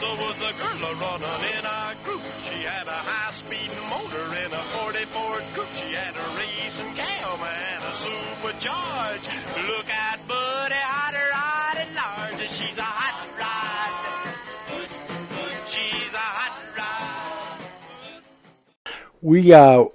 Was a girl running in our group. She had a high-speed motor in a 40 Ford Coupe. She had a racing cam and a supercharged. Look at Buddy, hot rod and large. She's a hot rod. She's a hot rod.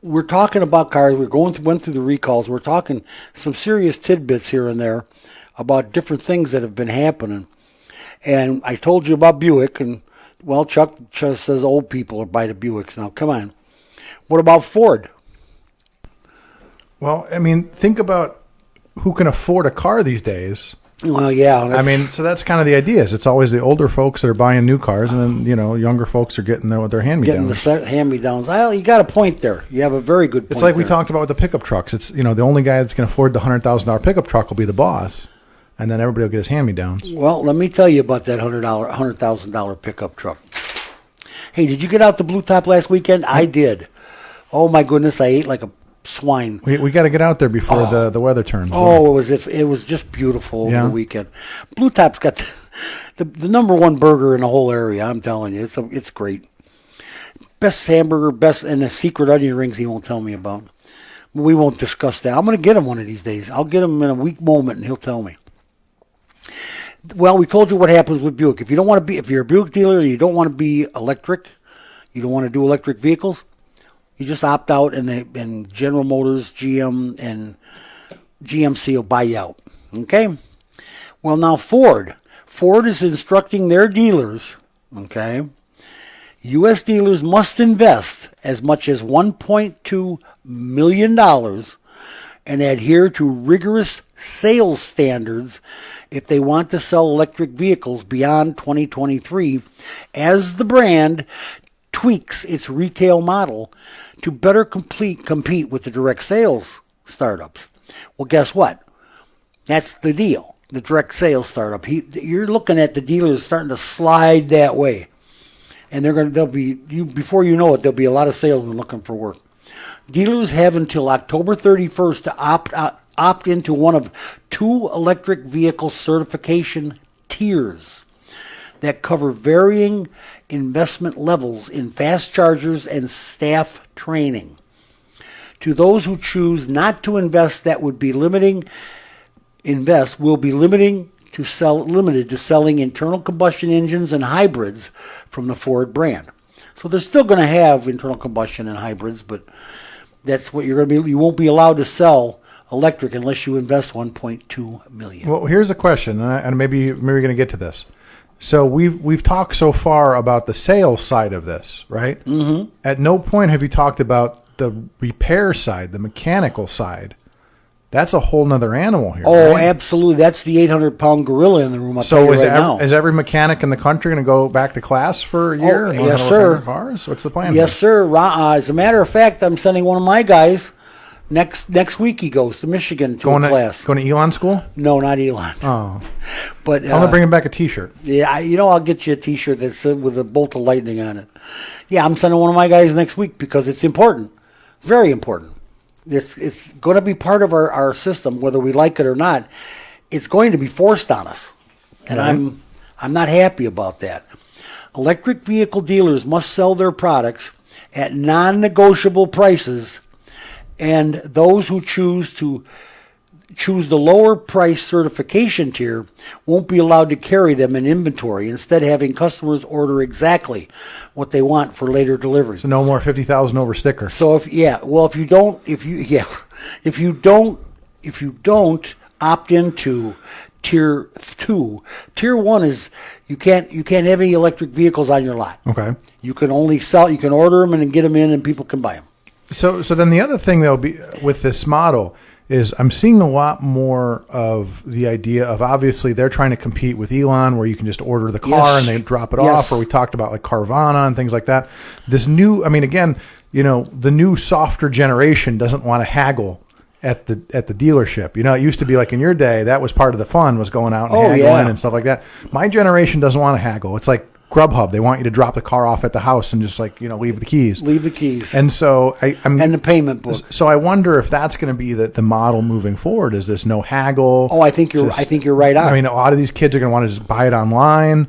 We're talking about cars. Went through the recalls. We're talking some serious tidbits here and there about different things that have been happening. And I told you about Buick, and, well, Chuck just says old people buy the Buicks. Now, come on. What about Ford? Well, I mean, think about who can afford a car these days. Well, yeah. I mean, so that's kind of the idea. It's always the older folks that are buying new cars, and then, younger folks are getting their hand-me-downs. Getting the hand-me-downs. Well, you got a point there. You have a very good point. It's like we talked about with the pickup trucks. It's, the only guy that's going to afford the $100,000 pickup truck will be the boss. And then everybody will get his hand-me-downs. Well, let me tell you about that $100,000 pickup truck. Hey, did you get out the Blue Top last weekend? I did. Oh, my goodness, I ate like a swine. We got to get out there before the weather turns. Oh, it was just beautiful over the weekend. Blue Top's got the number one burger in the whole area, I'm telling you. It's great. Best hamburger, and the secret onion rings he won't tell me about. We won't discuss that. I'm going to get him one of these days. I'll get him in a weak moment, and he'll tell me. Well, we told you what happens with Buick. If you're a Buick dealer and you don't want to be electric, you don't want to do electric vehicles, you just opt out, and General Motors, GM, and GMC will buy you out. Okay? Well, now Ford is instructing their dealers, okay, U.S. dealers must invest as much as $1.2 million and adhere to rigorous sales standards if they want to sell electric vehicles beyond 2023, as the brand tweaks its retail model to better compete with the direct sales startups. Well, guess what? That's the deal. The direct sales startup. You're looking at the dealers starting to slide that way, and before you know it, there'll be a lot of salesmen looking for work. Dealers have until October 31st to opt into one of two electric vehicle certification tiers that cover varying investment levels in fast chargers and staff training. To those who choose not to invest, that would be limited to selling internal combustion engines and hybrids from the Ford brand. So they're still going to have internal combustion and hybrids, but that's what you're going to be. You won't be allowed to sell electric unless you invest $1.2 million. Well, here's a question, and maybe we're going to get to this. So we've talked so far about the sales side of this, right? Mm-hmm. At no point have you talked about the repair side, the mechanical side. That's a whole nother animal here. Oh, right? Absolutely. That's the 800-pound gorilla in the room. I'll tell you right now. Is every mechanic in the country going to go back to class for a year? Oh, yes, sir. Cars? What's the plan? Yes, sir. As a matter of fact, I'm sending one of my guys next week. He goes to Michigan to a class. Going to Elon school? No, not Elon. Oh, but I'm gonna bring him back a T-shirt. Yeah, I'll get you a T-shirt that's with a bolt of lightning on it. Yeah, I'm sending one of my guys next week because it's important. It's very important. It's going to be part of our system, whether we like it or not. It's going to be forced on us, and I'm not happy about that. Electric vehicle dealers must sell their products at non-negotiable prices, and those who choose the lower price certification tier won't be allowed to carry them in inventory, instead having customers order exactly what they want for later deliveries. So no more 50,000 over sticker. So if you don't opt into tier 2, tier 1 is you can't have any electric vehicles on your lot. Okay. You can only sell, you can order them and get them in and people can buy them. So then the other thing that'll be with this model is I'm seeing a lot more of the idea of, obviously they're trying to compete with Elon, where you can just order the car and they drop it off, or we talked about like Carvana and things like that. This new, again, the new softer generation doesn't want to haggle at the dealership. It used to be like in your day, that was part of the fun, was going out and haggling and stuff like that. My generation doesn't want to haggle. It's like, Grubhub. They want you to drop the car off at the house and just leave the keys. Leave the keys. And so and the payment book. So I wonder if that's going to be the model moving forward. Is this no haggle? Oh, I think you're right on. I mean, a lot of these kids are going to want to just buy it online.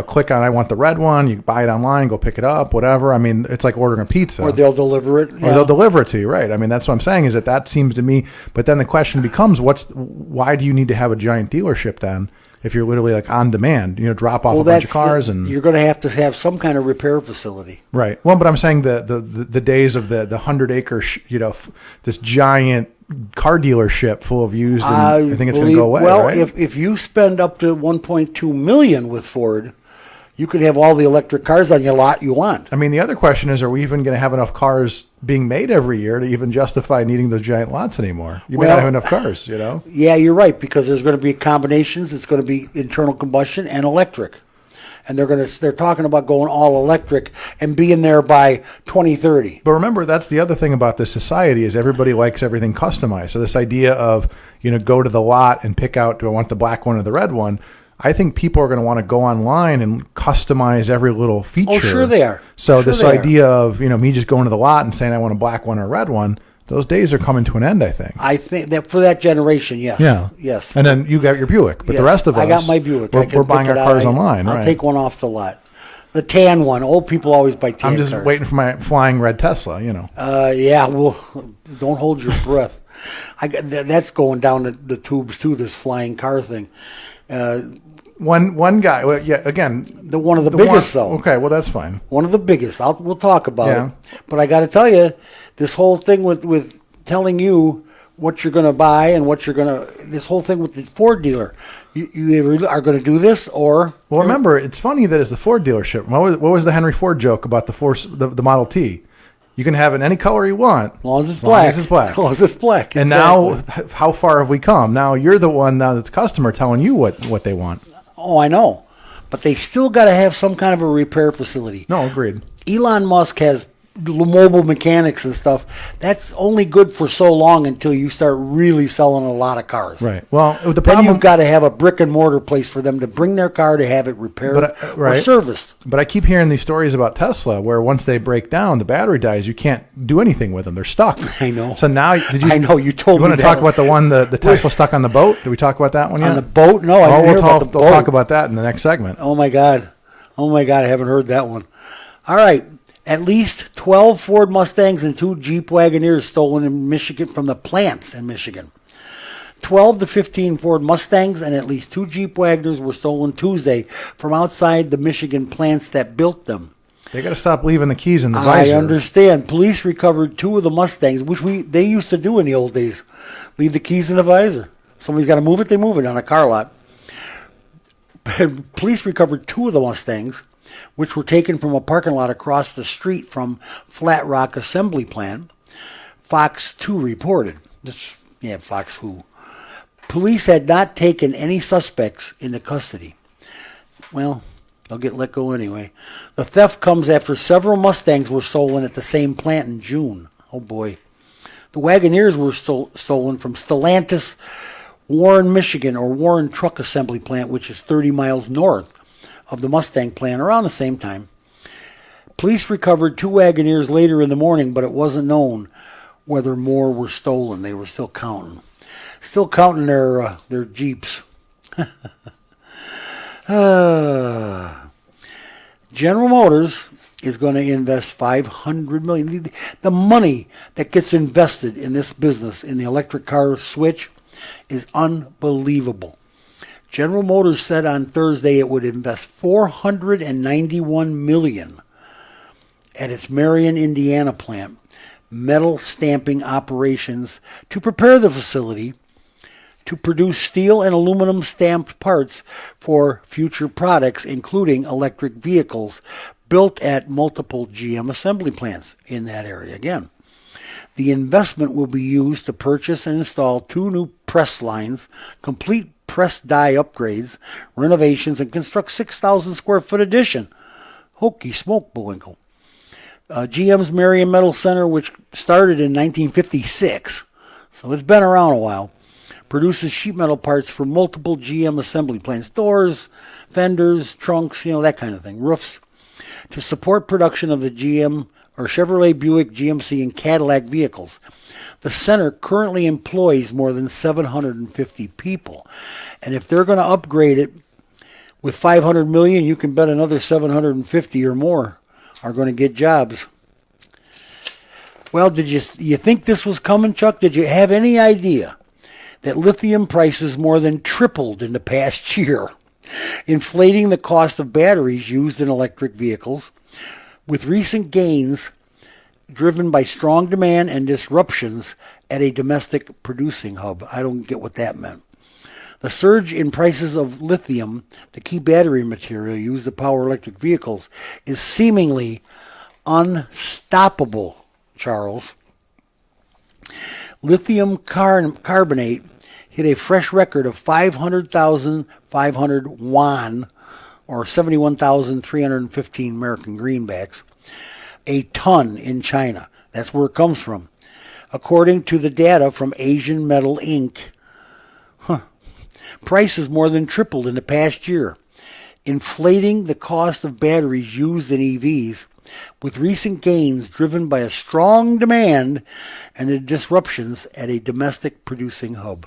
Click on I want the red one. You buy it online, go pick it up, whatever. I mean, it's like ordering a pizza. Or they'll deliver it. Or they'll deliver it to you, right? I mean, that's what I'm saying is that seems to me. But then the question becomes, why do you need to have a giant dealership then if you're literally on demand? Drop off a bunch of cars and you're going to have some kind of repair facility, right? Well, but I'm saying the days of the 100-acre, this giant car dealership full of used, and I think it's going to go away. Well, right? if you spend up to $1.2 million with Ford, you could have all the electric cars on your lot you want. I mean, the other question is, are we even going to have enough cars being made every year to even justify needing those giant lots anymore? You may not have enough cars, Yeah, you're right, because there's going to be combinations. It's going to be internal combustion and electric. And they're talking about going all electric and being there by 2030. But remember, that's the other thing about this society is everybody likes everything customized. So this idea of, go to the lot and pick out, do I want the black one or the red one? I think people are going to want to go online and customize every little feature. Oh, sure they are. So this idea of, me just going to the lot and saying I want a black one or a red one, those days are coming to an end, I think. I think that for that generation, yes. Yeah. Yes. And then you got your Buick. But the rest of us, I got my Buick. We're buying our cars online, right? I'll take one off the lot. The tan one. Old people always buy tan cars. I'm just waiting for my flying red Tesla, Yeah, well, don't hold your breath. That's going down the tubes, too, this flying car thing. One guy, well, yeah, again, one of the biggest, though. Okay, well, that's fine. One of the biggest. We'll talk about it. But I got to tell you, this whole thing with telling you what you're going to buy and this whole thing with the Ford dealer, you are going to do this or? Well, remember, it's funny that it's the Ford dealership. What was the Henry Ford joke about the Model T? You can have it any color you want. As long as it's black. As long as it's black. And now, how far have we come? Now you're the one that's customer telling you what they want. Oh, I know. But they still got to have some kind of a repair facility. No, agreed. Elon Musk has mobile mechanics and stuff. That's only good for so long until you start really selling a lot of cars. Right. Well, the problem, then you've got to have a brick and mortar place for them to bring their car to have it repaired or serviced. But I keep hearing these stories about Tesla where once they break down, the battery dies. You can't do anything with them. They're stuck. I know. So now, I know you told me. You want to talk about the one the Tesla stuck on the boat? Did we talk about that one yet? On the boat? No, I didn't hear about the boat. We'll talk about that in the next segment. Oh my God, I haven't heard that one. All right. At least 12 Ford Mustangs and 2 Jeep Wagoneers stolen in Michigan from the plants in Michigan. 12 to 15 Ford Mustangs and at least 2 Jeep Wagoners were stolen Tuesday from outside the Michigan plants that built them. They got to stop leaving the keys in the visor. I understand. Police recovered 2 of the Mustangs, which they used to do in the old days. Leave the keys in the visor. Somebody's got to move it, they move it on a car lot. Police recovered 2 of the Mustangs, which were taken from a parking lot across the street from Flat Rock Assembly Plant. Fox 2 reported. Fox Who. Police had not taken any suspects into custody. Well, they'll get let go anyway. The theft comes after several Mustangs were stolen at the same plant in June. Oh boy. The Wagoneers were stolen from Stellantis, Warren, Michigan, or Warren Truck Assembly Plant, which is 30 miles north of the Mustang plant around the same time. Police recovered 2 Wagoneers later in the morning, but it wasn't known whether more were stolen. They were still counting. Still counting their Jeeps. General Motors is going to invest $500 million. The money that gets invested in this business, in the electric car switch, is unbelievable. General Motors said on Thursday it would invest $491 million at its Marion, Indiana plant, metal stamping operations to prepare the facility to produce steel and aluminum stamped parts for future products, including electric vehicles built at multiple GM assembly plants in that area again. The investment will be used to purchase and install 2 new press lines, complete press die upgrades, renovations, and construct 6,000 square foot addition. Hokey smoke, Bullwinkle. GM's Marion Metal Center, which started in 1956, so it's been around a while, produces sheet metal parts for multiple GM assembly plants, doors, fenders, trunks, that kind of thing, roofs, to support production of the GM or Chevrolet, Buick, GMC, and Cadillac vehicles. The center currently employs more than 750 people. And if they're going to upgrade it with $500 million, you can bet another 750 or more are going to get jobs. Well, did you think this was coming, Chuck? Did you have any idea that lithium prices more than tripled in the past year, inflating the cost of batteries used in electric vehicles, with recent gains driven by strong demand and disruptions at a domestic producing hub? I don't get what that meant. The surge in prices of lithium, the key battery material used to power electric vehicles, is seemingly unstoppable, Charles. Lithium carbonate hit a fresh record of 500,500 yuan, or 71,315 American greenbacks, a ton in China. That's where it comes from. According to the data from Asian Metal Inc., prices more than tripled in the past year, inflating the cost of batteries used in EVs, with recent gains driven by a strong demand and the disruptions at a domestic producing hub.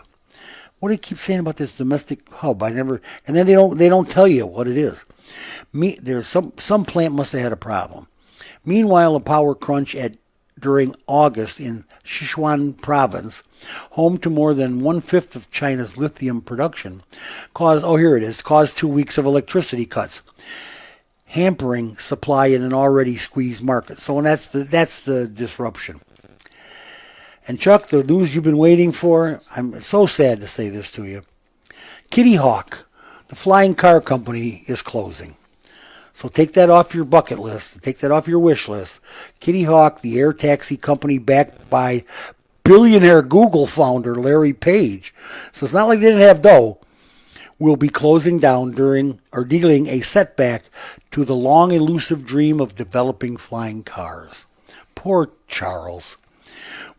What do you keep saying about this domestic hub? And then they don't tell you what it is. There's some plant must have had a problem. Meanwhile, a power crunch during August in Sichuan province, home to more than 1/5 of China's lithium production, caused 2 weeks of electricity cuts, hampering supply in an already squeezed market. So that's the disruption. And Chuck, the news you've been waiting for, I'm so sad to say this to you. Kitty Hawk, the flying car company, is closing. So take that off your bucket list. Take that off your wish list. Kitty Hawk, the air taxi company backed by billionaire Google founder Larry Page. So it's not like they didn't have dough. Will be closing down dealing a setback to the long elusive dream of developing flying cars. Poor Charles.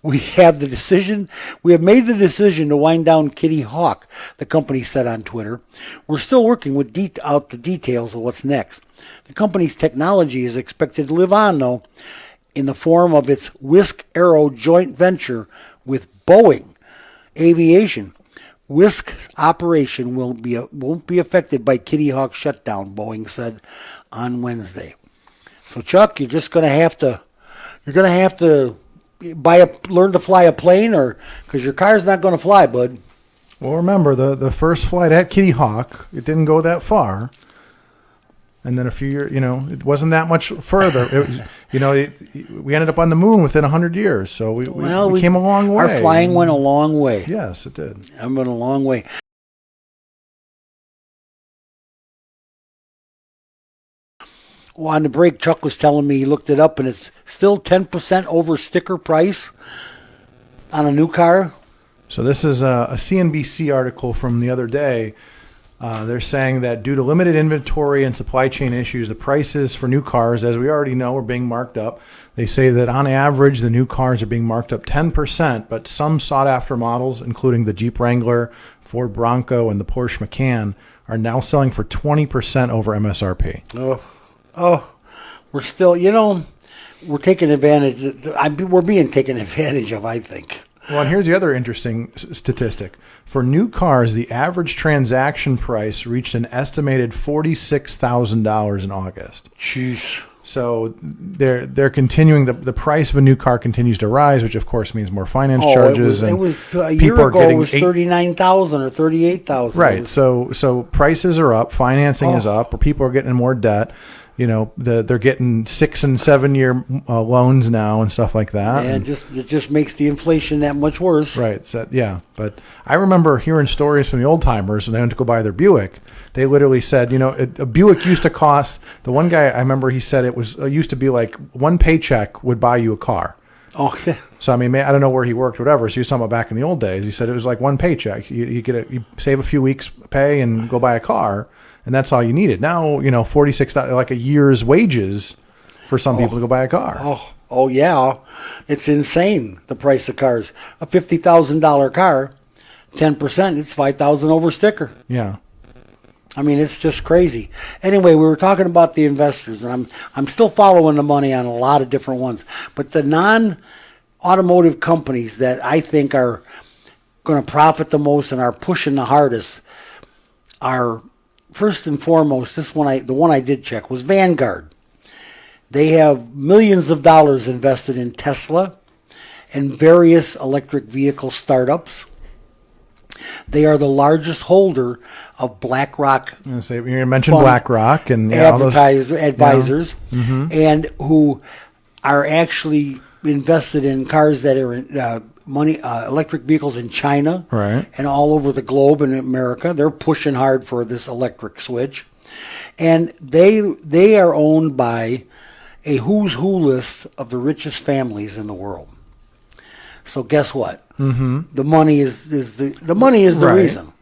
We have made the decision to wind down Kitty Hawk, the company said on Twitter. We're still working out the details of what's next. The company's technology is expected to live on, though, in the form of its Whisk Aero joint venture with Boeing Aviation. Whisk's operation won't be affected by Kitty Hawk's shutdown, Boeing said on Wednesday. So, Chuck, you're going to have to learn to fly a plane, or because your car's not going to fly, bud. Well, remember the first flight at Kitty Hawk, it didn't go that far, and then a few years, it wasn't that much further. It was, we ended up on the moon within 100 years, so we came a long way. Our flying went a long way. Yes, it did. It went a long way. Well, on the break, Chuck was telling me he looked it up, and it's still 10% over sticker price on a new car. So this is a CNBC article from the other day. They're saying that due to limited inventory and supply chain issues, the prices for new cars, as we already know, are being marked up. They say that on average, the new cars are being marked up 10%, but some sought-after models, including the Jeep Wrangler, Ford Bronco, and the Porsche Macan, are now selling for 20% over MSRP. Oh, we're still, we're taking advantage. We're being taken advantage of, I think. Well, and here's the other interesting statistic. For new cars, the average transaction price reached an estimated $46,000 in August. Jeez. So they're continuing, the price of a new car continues to rise, which of course means more finance charges. It was a year ago. It was $39,000 or $38,000. Right. So prices are up, financing is up, or people are getting in more debt. They're getting 6 and 7 year loans now and stuff like that. Yeah, it just makes the inflation that much worse. Right. So, yeah. But I remember hearing stories from the old timers when they went to go buy their Buick. They literally said, a Buick used to cost. The one guy I remember, he said it used to be like one paycheck would buy you a car. Okay. So I don't know where he worked, whatever. So he was talking about back in the old days. He said it was like one paycheck. You save a few weeks' pay and go buy a car. And that's all you needed. Now, $46, like a year's wages for some people to go buy a car. Oh yeah. It's insane, the price of cars. A $50,000 car 10%, it's 5,000 over sticker. Yeah. I mean, it's just crazy. Anyway, we were talking about the investors, and I'm still following the money on a lot of different ones. But the non-automotive companies that I think are going to profit the most and are pushing the hardest are, first and foremost, the one I did check was Vanguard. They have millions of dollars invested in Tesla and various electric vehicle startups. They are the largest holder of BlackRock. You mentioned BlackRock and advisors, and who are actually invested in cars that are electric vehicles in China, right, and all over the globe in America. They're pushing hard for this electric switch, and they are owned by a who's who list of the richest families in the world. So guess what? The money is the reason.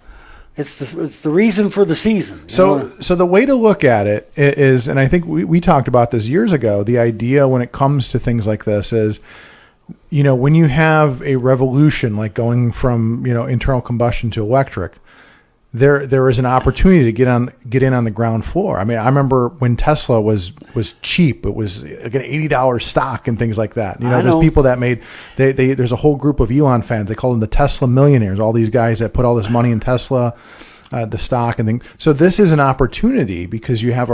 It's the reason for the season. So the way to look at it is, and I think we talked about this years ago, the idea when it comes to things like this is, when you have a revolution like going from, internal combustion to electric, there is an opportunity to get in on the ground floor. I mean, I remember when Tesla was cheap, it was like an $80 stock and things like that. There's people that there's a whole group of Elon fans. They call them the Tesla millionaires. All these guys that put all this money in Tesla, the stock and things. So this is an opportunity because you have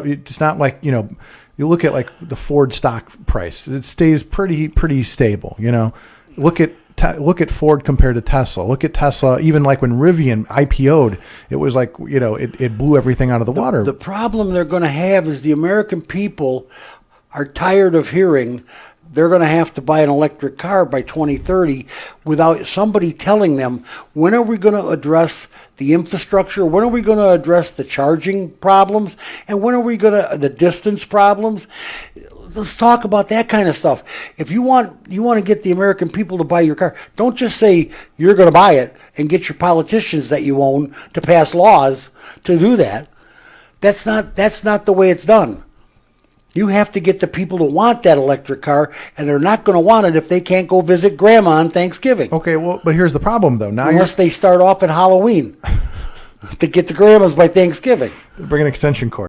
it's not like, you look at like the Ford stock price. It stays pretty stable. Look at Ford compared to Tesla. Look at Tesla, even like when Rivian IPO'd, it was like, it blew everything out of the water. The problem they're going to have is the American people are tired of hearing they're going to have to buy an electric car by 2030 without somebody telling them, when are we going to address the infrastructure? When are we going to address the charging problems? And when are we going to, the distance problems? Let's talk about that kind of stuff. If you want to get the American people to buy your car, don't just say you're going to buy it and get your politicians that you own to pass laws to do that. That's not the way it's done. You have to get the people to want that electric car, and they're not going to want it if they can't go visit Grandma on Thanksgiving. Okay, well, but here's the problem, though. Unless they start off at Halloween to get to Grandma's by Thanksgiving. Bring an extension cord.